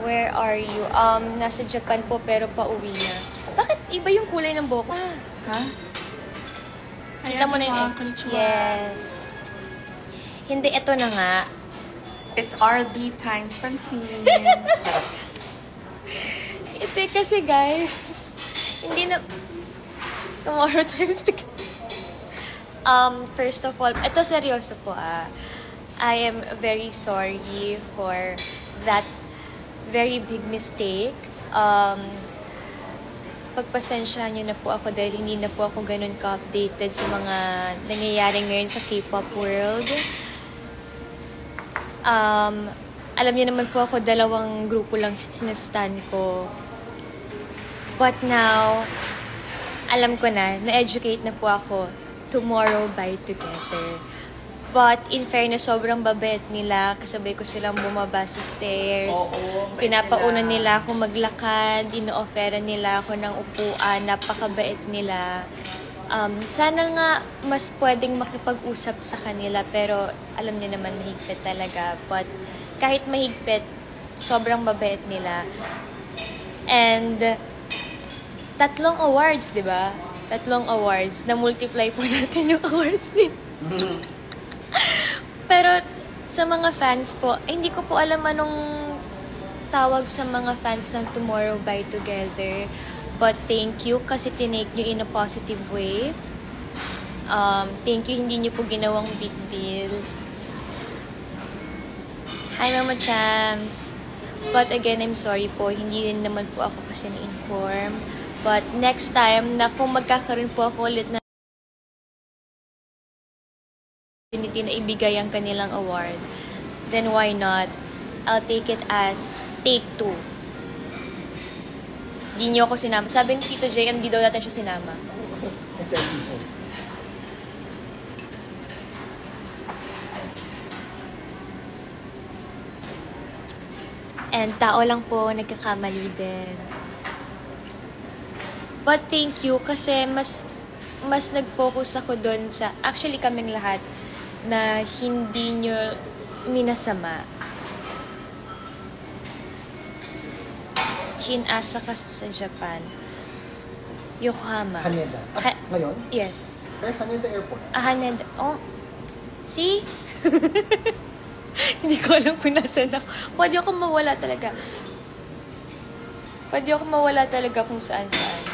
Where are you? Nasa Japan po pero pauwi na. Bakit iba yung kulay ng buhok? Ha? Kita mo na yung yes. Hindi, ito na nga. It's RB times Francine. Ito kasi guys, hindi na... Tomorrow times first of all, ito seryoso po I am very sorry for that very big mistake. Pagpasensya nyo na po ako dahil hindi na po ako ganun ka-updated sa mga nangyayari ngayon sa K-pop world. Alam niyo naman po ako, 2 grupo lang sinastan ko. But now, alam ko na-educate na po ako. Tomorrow by Together. But in fairness, sobrang babait nila. Kasabay ko silang bumaba sa stairs. Pinapauna nila ako maglakad. Ino-offeran nila ako ng upuan. Napakabait nila. Sana nga mas pwedeng makipag-usap sa kanila. Pero alam niyo naman, mahigpit talaga. But kahit mahigpit, sobrang babait nila. And 3 awards, di ba? 3 awards. Na-multiply po natin yung awards din. Pero sa mga fans po, hindi ko po alam anong tawag sa mga fans ng Tomorrow by Together. But thank you kasi tinake nyo in a positive way. Thank you, hindi nyo po ginawang big deal. Hi Mama Chams! But again, I'm sorry po, hindi rin naman po ako kasi na-inform. But next time, na kung magkakaroon po ako ulit na opportunity na ibigay ang kanilang award, then why not? I'll take it as take 2. Hindi nyo ako sinama. Sabi ni Tito JM, di daw natin siya sinama. And tao lang po, nagkakamali din. But thank you kasi mas nag-focus ako doon sa, actually kaming lahat, na hindi nyo minasama. Chinasa ka sa Japan. Yokohama. Haneda. Ngayon? Yes. Haneda Airport. Haneda. Oh. See? Hindi ko alam kung nasan ako. Pwede ako mawala talaga. Kung saan-saan.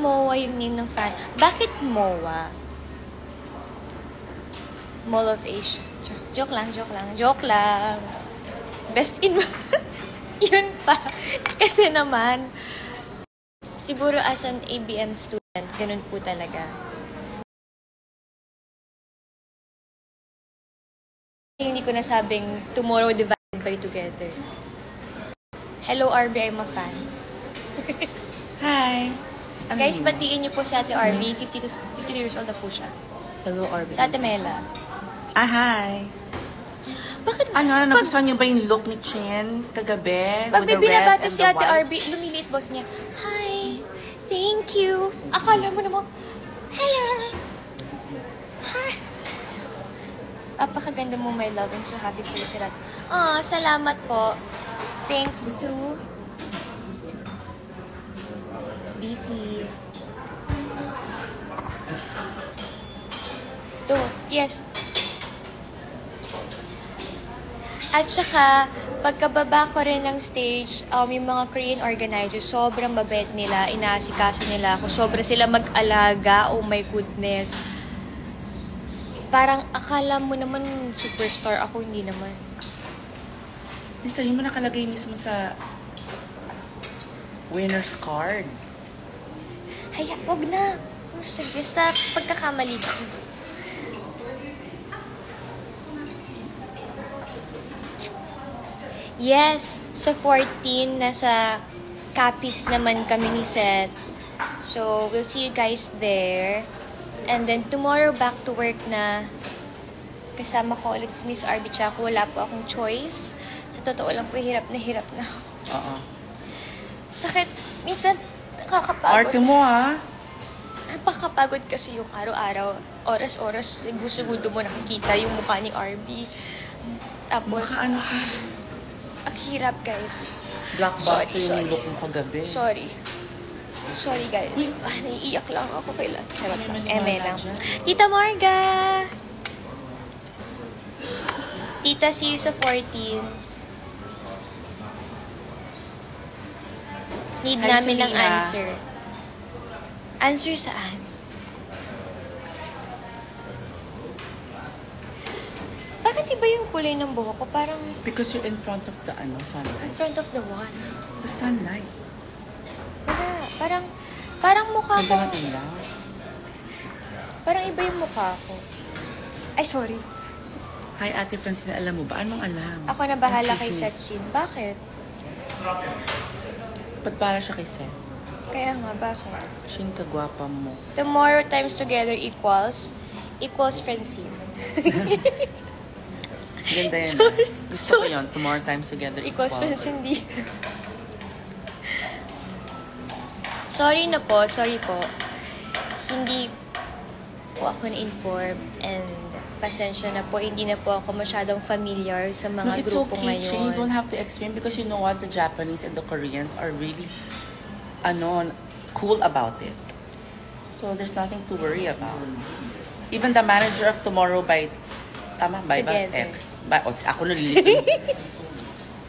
MOA yung name ng fan. Bakit MOA? Mall of Asia. Joke lang. Best in... Yun pa. Kasi naman, siguro as an ABM student, ganun po talaga. Hindi ko nasabing tomorrow divided by together. Hello RB, I'm a fan. Hi! Guys, batiin niyo po si Ate RB. 52 years old na po siya. Hello, RB. Sa Ate Mela. Hi! Bakit? Nagustuhan niyo ba yung look ni Chen kagabi? Pag may binabati si Ate RB, lumiliit boss niya. Hi! Thank you! Akala mo naman, hello! Hi! Apakaganda mo, my love. I'm so happy for you, Sirat. Salamat po. Thanks to BC. Yes. At saka, pagkababa ko rin ng stage, yung mga Korean organizers, sobrang babait nila, inaasikaso nila ako, sobra sila mag-alaga, oh my goodness. Parang akala mo naman superstar ako, hindi naman. Lisa, yung mo nakalagay mismo sa winner's card. Haya, wag na. Sige, sa pagkakamali ko. Yes, sa 14, nasa Capiz naman kami ni Seth. So, we'll see you guys there. And then, tomorrow, back to work na. Kasama ko ulit si Miss RB Chaco. Wala po akong choice. Sa totoo lang po, hirap na ako. Oo. Sakit. Minsan, nakakapagod. Arte mo, ha? Napakapagod kasi yung araw-araw. oras-oras, segundo mo nakikita yung mukha ni RB. Tapos, Baka ano ka? ang hirap, guys. Blockbuster Sorry. yung look mo kagabi. Sorry, guys. Naiiyak lang ako kailan. Charot lang. May maniwala Lang. dyan. Tita Marga! Tita, see you sa 14. Need Hi, namin ng Selena. answer. Answer saan? Bakit iba yung kulay ng buhok ko? Parang Because you're in front of the in sunlight. front of the one. The sunlight. Wala. Parang mukha ko. Ganda ng ilaw. Parang iba yung mukha ko. Ay, sorry. Hi, Ate Francine. Alam mo ba? Anong alam? Ako na bahala Ang kay chismis. Setchin. Bakit? Ba't para siya kay Seth? Kaya nga, bakit? Siya yung kagwapa mo. Tomorrow times together equals Francine. Ganda yan. Sorry. Gusto ko yun. Tomorrow times together Equals equal. Francine D. Sorry po. Hindi po ako na-inform and pasensya na po. Hindi na po ako masyadong familiar sa No, mga it's grupo okay, Chin. You ngayon. don't have to explain because you know what? The Japanese and the Koreans are really, cool about it. So, there's nothing to worry about. Even the manager of Tomorrow by Together. X. Ako nalilito.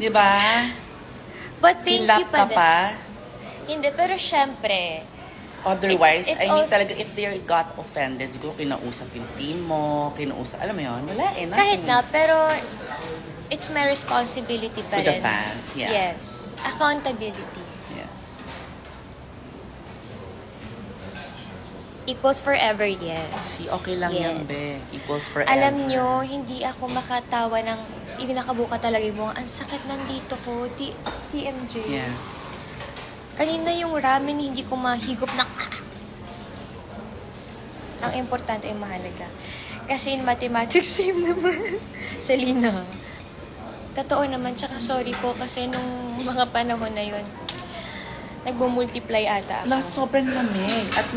Di ba? But thank you Kinlap ka pa. Hindi, pero syempre, Otherwise, It's I mean also- talaga, if they got offended, siguro kinausap yung team mo, alam mo yun, wala eh. kahit nothing. na, pero it's my responsibility pa To the rin. fans, yeah. Yes. Accountability. Yes. Equals forever, yes. Si okay lang yan, Yes. be. Equals forever. Alam nyo, hindi ako makatawa ng nakabuka talaga yung mga, ang sakit nandito ko, TMJ. Yeah. Kanina yung ramen, hindi ko mahigop ng Ang importante ay mahalaga. Kasi in mathematics, same naman. Selena. Totoo naman, tsaka sorry po kasi nung mga panahon na yun, nagbo-multiply ata ako. Sobrang lamig. At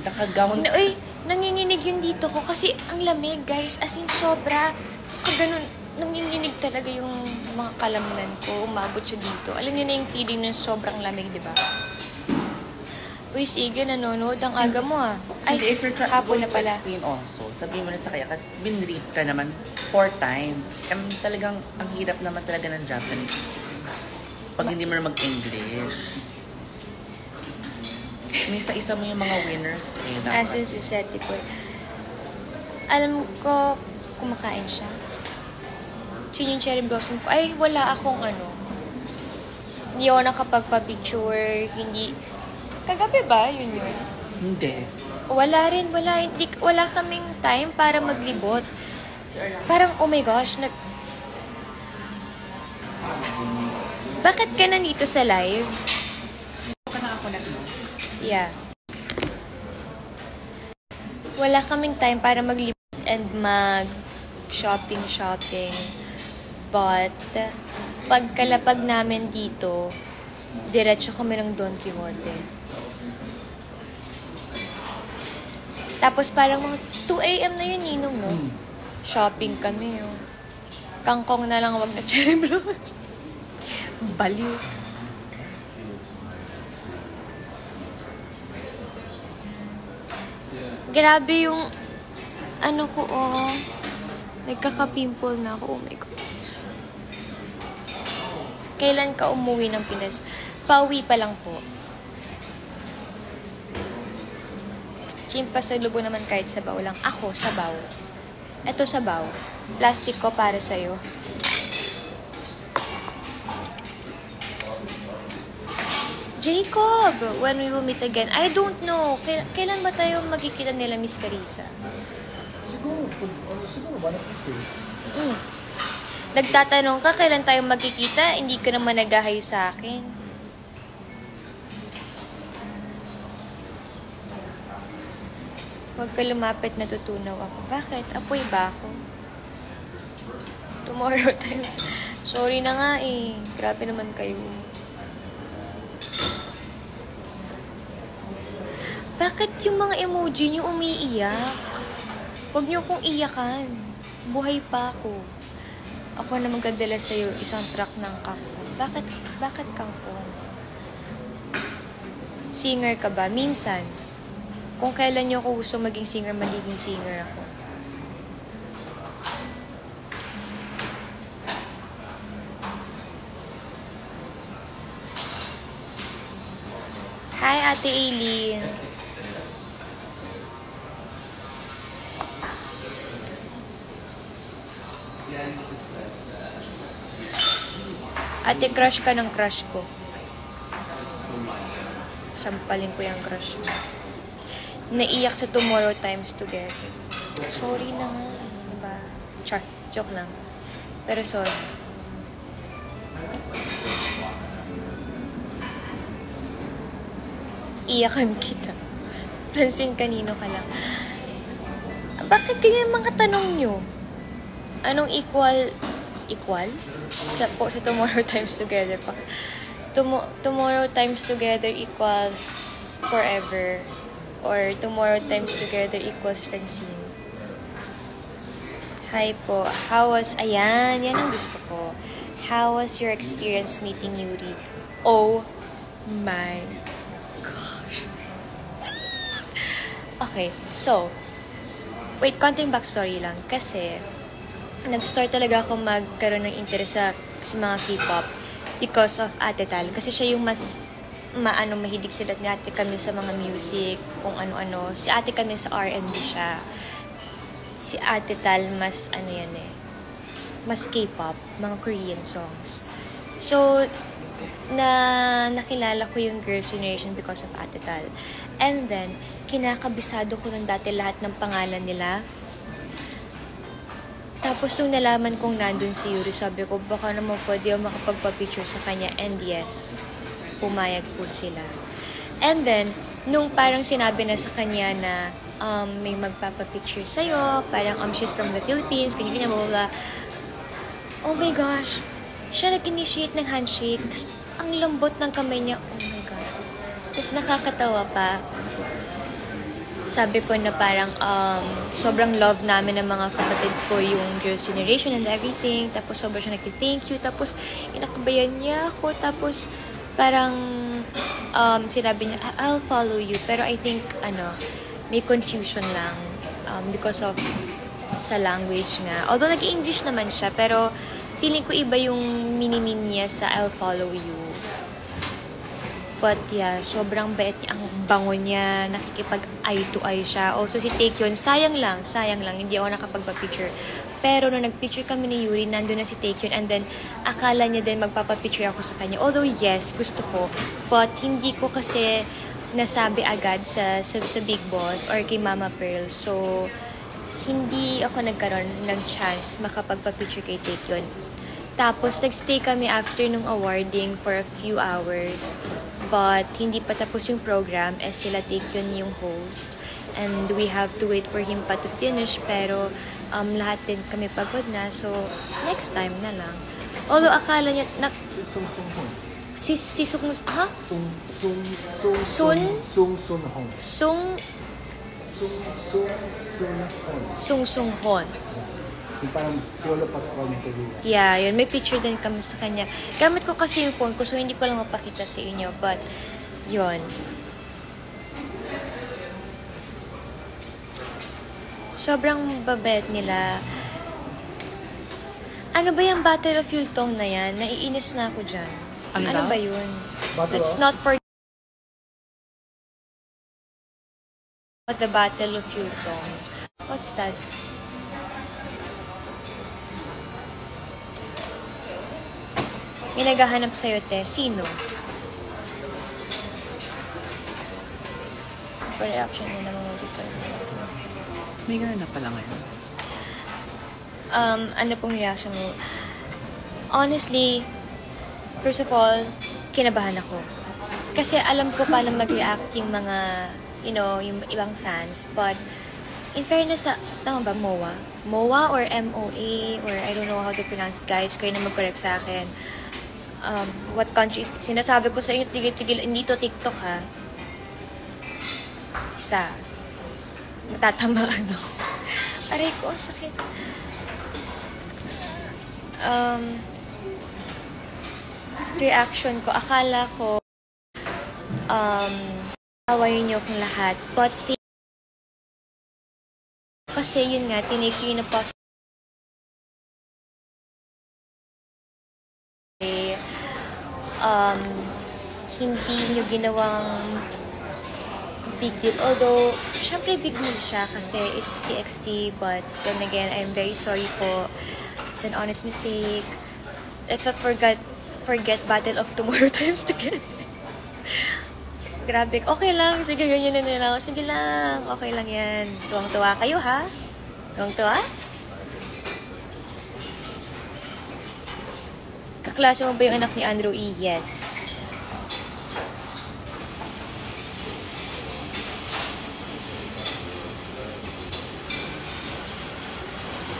nakagawon. Nanginginig yun dito ko kasi ang lamig, guys. As in, sobra. Kung ganun, nanginginig talaga yung mga kalamnan ko. Umabot siya dito. Alam niyo na yung feeling ng sobrang lamig, di ba? Uy, sige, nanonood. Ang aga mo, ah. Ay, If you're hapon na going to pala. explain also, sabihin mo na sa kaya, binrief ka naman 4 times. Talagang, ang hirap naman talaga ng Japanese. Pag hindi mo na mag-English. Isa-isa mo yung mga winners. Asin si Seti po. Alam ko, kumakain siya. Yung cherry blossom ko. Ay, wala akong Hindi ako nakapagpa-picture. Hindi. Kagabi ba? Yun. Hindi. Wala rin. Wala kaming time para maglibot. Parang, oh my gosh, Bakit ka nandito sa live? Ka na ako Yeah. Wala kaming time para maglibot and mag-shopping. But, pagkalapag namin dito, diretso kami ng Don Quixote. Tapos parang mga 2 a.m. na yun, Ninong, no? Shopping kami, oh. Kangkong na lang, wag na cherry blossom. Baliw. Grabe yung ko, nagkaka-pimple na ako. Oh my God. Kailan ka umuwi ng Pinas? Pauwi pa lang po. Pasalubong naman kahit sabaw lang. Ako, sabaw. Ito sabaw. Plastic ko para sa'yo. Jacob, when we will meet again, I don't know. Kailan ba tayo magkikita nila, Miss Carissa? Siguro one of these days. Nagtatanong ka, kailan tayo magkikita? Hindi ka naman nag-hi sa akin. Huwag ka lumapit, natutunaw ako. Bakit? Apoy ba ako? Tomorrow times. Sorry na nga eh. Grabe naman kayo. Bakit yung mga emoji niyo umiiyak? Huwag niyo kong iyakan. Buhay pa ako. Ako na magdadala sa'yo isang truck ng kangkong. Bakit kangkong? Singer ka ba? Minsan. Kung kailan niyo ako gusto maging singer, magiging singer ako. Hi, Ate Aileen. Ate, crush ka ng crush ko. Sampalin ko yung crush mo. Naiyak sa Tomorrow Times Together. Sorry na nga. Diba? Char, joke lang. Pero sorry. Iyakan kita. Francine, kanino ka lang. Bakit ganyan mga tanong nyo? Anong equal? Sa Tomorrow Times Together pa. Tomorrow Times Together equals forever. Or Tomorrow Times Together equals Francine. Hi po. Ayan, yan ang gusto ko. How was your experience meeting Yuri? Oh my gosh. Okay, so, wait, konting backstory lang. Kasi, nag-start talaga ako magkaroon ng interest sa mga K-pop because of Ate Tal. Kasi siya yung mas mahilig sila ni Ate kami sa mga music, kung ano-ano. Si Ate kami sa R&B siya. Si Ate Tal mas mas K-pop, mga Korean songs. So, nakilala ko yung Girls' Generation because of Ate Tal. And then, kinakabisado ko ng dati lahat ng pangalan nila. Tapos, nung nalaman kong nandun si Yuri, sabi ko, baka naman pwede ako makapagpa-picture sa kanya. And yes, pumayag po sila. And then, nung parang sinabi na sa kanya na may magpapapicture sa'yo, parang she's from the Philippines, ganyan, blah, blah, blah. Oh my gosh, siya nag-initiate ng handshake, tapos ang lambot ng kamay niya, oh my God. Tapos nakakatawa pa, sabi ko na parang sobrang love namin ng mga kapatid ko yung Girls' Generation and everything, tapos sobrang siya nag-thank you, tapos inakabayan niya ako, tapos parang sinabi niya, I'll follow you, pero I think, may confusion lang because of sa language nga. Although nag-English naman siya, pero feeling ko iba yung mini-mean niya sa I'll follow you. But yeah, sobrang bait niya. Ang bango niya, nakikipag-eye to eye siya. Also si Taekyon, sayang lang, hindi ako nakapagpa-picture. Pero nung nag-picture kami ni Yuri, nandun na si Taekyon, and then akala niya din magpapapicture ako sa kanya. Although yes, gusto ko, but hindi ko kasi nasabi agad sa Big Boss or kay Mama Pearl. So, hindi ako nagkaroon ng chance makapagpa-picture kay Taekyon. Tapos, nagstay kami after nung awarding for a few hours. But, hindi pa tapos yung program as sila Taekyon yung host. And we have to wait for him pa to finish. Pero, lahat din kami pagod na. So, next time na lang. Although, akala niya, Si Sung, ha? Sung Hon. Yung parang Piolo Pascual ng Peru. Yeah, yun. May picture din kami sa kanya. Gamit ko kasi yung phone ko, so hindi ko lang mapakita sa inyo. But, yun. Sobrang babet nila. Ano ba yung Battle of Yultong na yan? Naiinis na ako dyan. Ano ba yun? That's not for the Battle of Yultong. What's that? May naghahanap sa'yo, te. Sino? Pa-reaction mo naman dito. May gano'n na pala ngayon. Ano pong reaction mo? Honestly, first of all, kinabahan ako. Kasi alam ko paano mag-react yung mga, yung ibang fans. But, in fairness sa, tama ba, MOA? MOA or MOA? Or I don't know how to pronounce it, guys. Kayo na mag-correct sa akin. What country is this? Sinasabi ko sa inyo, tigil-tigil, hindi to TikTok, ha? Isa. Matatamaan ako. Aray ko, ang sakit. Reaction ko, akala ko, awayin niyo akong lahat. But, kasi yun nga, tinake ko yun na positive. Hindi nyo ginawang big deal. Although, syempre big deal siya kasi it's TXT. But then again, I'm very sorry po. It's an honest mistake. Let's not forget Battle of Tomorrow times together. Grabe. Okay lang. Sige, ganyan na nila. Sige lang. Okay lang yan. Tuwang-tuwa kayo, ha? Tuwang-tuwa? Kaklase mo ba yung anak ni Andrew E? Yes.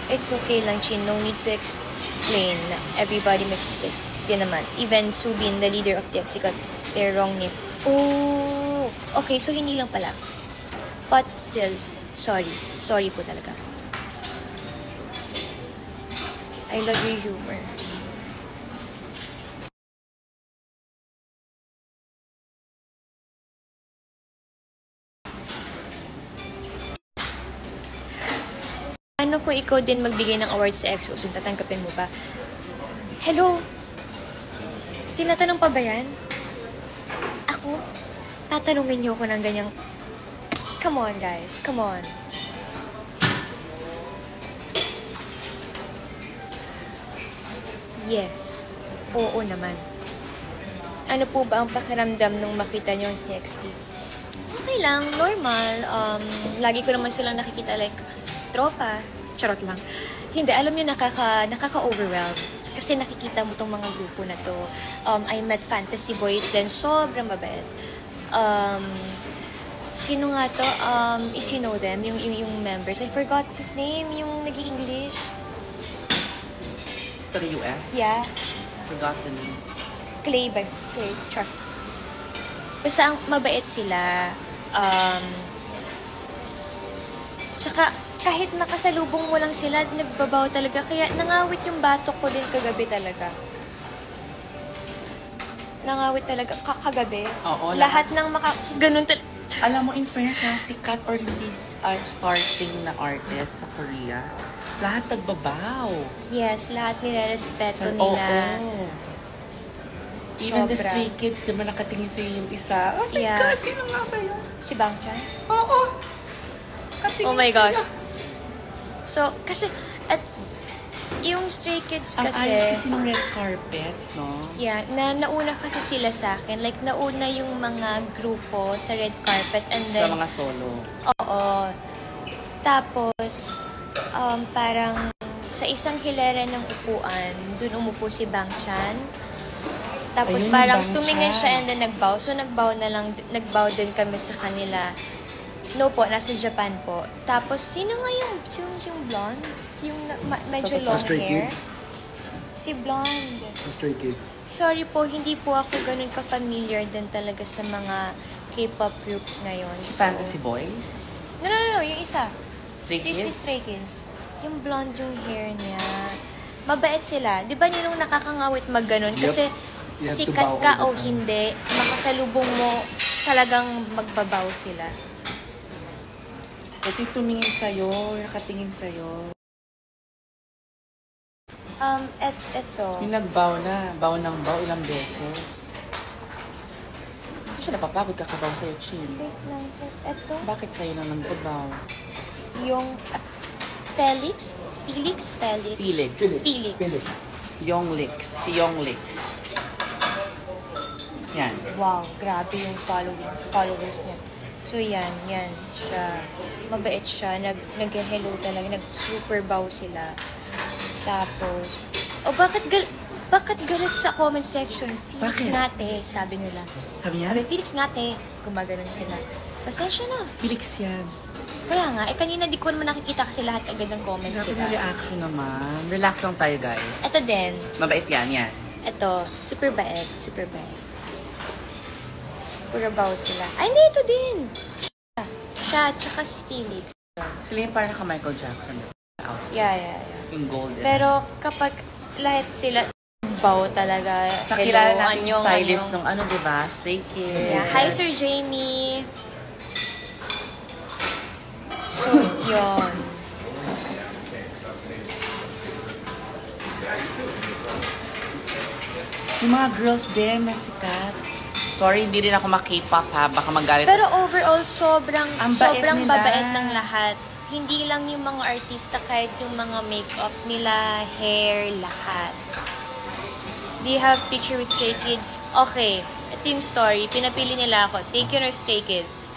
It's okay lang, Chin. No need to explain. Everybody makes mistakes. Yan naman. Even Subin, the leader of TXT, got their wrong name. Oh! Okay, so hindi lang pala. But still, sorry. Sorry po talaga. I love your humor. Ano kung ikaw din magbigay ng award sa EXO, so tatanggapin mo ba? Hello? Tinatanong pa ba yan? Ako? Tatanungin niyo ako ng ganyang... Come on, guys. Come on. Yes. Oo naman. Ano po ba ang pakiramdam nung makita niyo ang TXT? Okay lang. Normal. Lagi ko naman silang nakikita like... tropa. Charot lang. Hindi, alam niyo, nakaka-overwhelm. Kasi nakikita mo tong mga grupo na to. I met Fantasy Boys din. Sobrang mabait. Sino nga to? If you know them, yung members. I forgot his name, yung nag-i-English. To the US? Yeah. Forgot the name. Clay ba? Clay. Char. Basta ang mabait sila. Tsaka, kahit makasalubong mo lang sila, nagbabaw talaga. Kaya nangawit yung batok ko din kagabi talaga. Nangawit talaga kagabi. Oo, lahat ng ganun talaga. Alam mo, in fairness, sikat or hindi starting na artist sa Korea, lahat nagbabaw. Yes, lahat nire-respeto Oo. nila. Even the Sobra. Stray Kids, di ba nakatingin sa'yo yung isa? Oh my Yeah. God, sino nga ba yun? Si Bang Chan? Oo. Nakatingin Oh my gosh. sila. So, kasi, at yung Stray Kids Ang kasi... ayos kasi ng red carpet, no? Yeah, nauna kasi sila sa akin. Like, nauna yung mga grupo sa red carpet and then... Sa mga solo. Oo. Tapos, parang sa isang hilera ng upuan, dun umupo si Bang Chan. Tapos Ayun, parang Bang tumingin Chan. siya and then nagbow. So, nagbow din kami sa kanila. No po, nasa Japan po. Tapos, sino nga yung blonde? Yung medyo long Stray hair? Kids. Si blonde. Stray Kids. Sorry po, hindi po ako ganun ka-familiar din talaga sa mga K-pop groups ngayon. So, Fantasy Boys? No, yung isa. Stray Si Kids? Stray Kids. Yung blonde yung hair niya. Mabait sila. Di ba nung nakakangawit mag-ganon? Yep. Kasi You have to sikat bow ka all o the time. hindi, makasalubong mo, talagang magbabaw sila. Pati tumingin sa'yo, nakatingin sa'yo. Eto. Yung nagbaw na, baw ng baw ilang beses. Hindi siya napapagod kakabaw sa'yo, Chin. Wait lang, sir. Eto. Bakit sa'yo na nagbabaw? Yung Felix. Yonglix. Si Yonglix. Yan. Wow, grabe yung followers niya. So, yan siya. Mabait siya. Nag-hello talaga. Nag-super bow sila. Tapos, bakit galit sa comment section? Felix Bakit? ngate, sabi nila. Sabi niya? Sabi, Felix ngate. Gumaganon sila. Pasensya na. Felix yan. Kaya nga, kanina di ko naman nakikita kasi lahat agad ng comments, Grabe diba? na reaction naman. Relax lang tayo, guys. Ito din. Mabait yan. Ito, super bait. Pura bow sila. Ay, hindi, ito din. Siya, tsaka si Felix. Sila yung parang naka-Michael Jackson. Outfit. Yeah. Yung golden. Pero kapag lahat sila bow talaga. nakilala Hello, natin yung stylist nung ano, diba? Stray Kids. Yeah. Hi, Sir Jamie. So, yun. Yung mga girls din na sikat. Sorry, hindi rin ako ma-K-pop ha. Baka magalit. Pero overall, sobrang bait nila. babait ng lahat. Hindi lang yung mga artista, kahit yung mga makeup nila, hair, lahat. Do you have picture with Stray Kids? Okay, ito yung story. Pinapili nila ako, Taekyon or Stray Kids?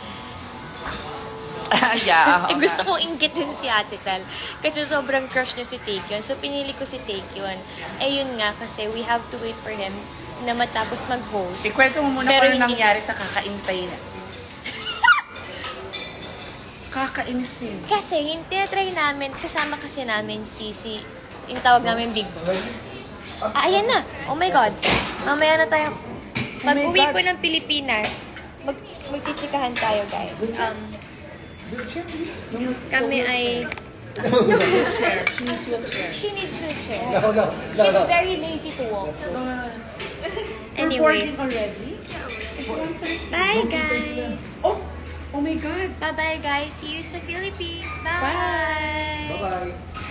Yeah. Gusto kong inggitin si Ate Tal. Kasi sobrang crush niya si Taekyon. So, pinili ko si Taekyon. Yun nga, kasi we have to wait for him na matapos mag-host. Ikwento mo muna Pero kung ano hindi- nangyari sa kakaintay na. Kakainis eh. Kasi, yung tinatry namin, kasama kasi namin si yung tawag namin Big Boss. Ayan na! Oh my God! Mamaya na tayo. Pag-uwi God. ko ng Pilipinas, magchichikahan tayo, guys. Kami ay... She needs no chair. No. She's very lazy to walk. Anyway. already? Bye, guys! Oh my God! Bye-bye, guys. See you sa Philippines. Bye! Bye-bye.